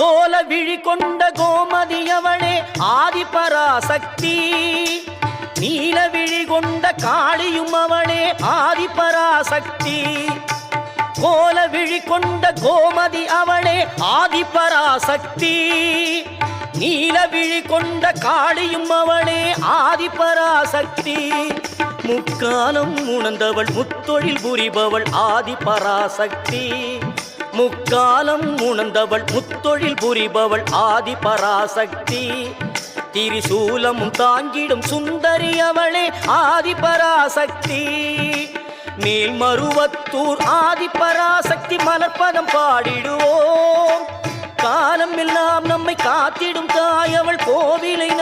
கோல விழி கொண்ட கோமதியவளே ஆதிபராசக்தி. நீல விழி கொண்ட காளியும் அவளே ஆதிபராசக்தி. கோல விழி கொண்ட கோமதி அவளே ஆதிபராசக்தி. நீல விழி கொண்ட காளியும் அவளே ஆதிபராசக்தி. முக்காலம் உணர்ந்தவள் முத்தொழில் புரிபவள் ஆதிபராசக்தி. முக்காலம் உணர்ந்தவள் முத்தொழில் புரிபவள் ஆதிபராசக்தி. திரிசூலமும் தாங்கிடும் சுந்தரி அவளே ஆதிபராசக்தி. மேல்மருவத்தூர் ஆதிபராசக்தி மலர்பதம் பாடிடுவோம். காலம் எல்லாம் நம்மை காத்திடும் தாய் அவள் கோவிலை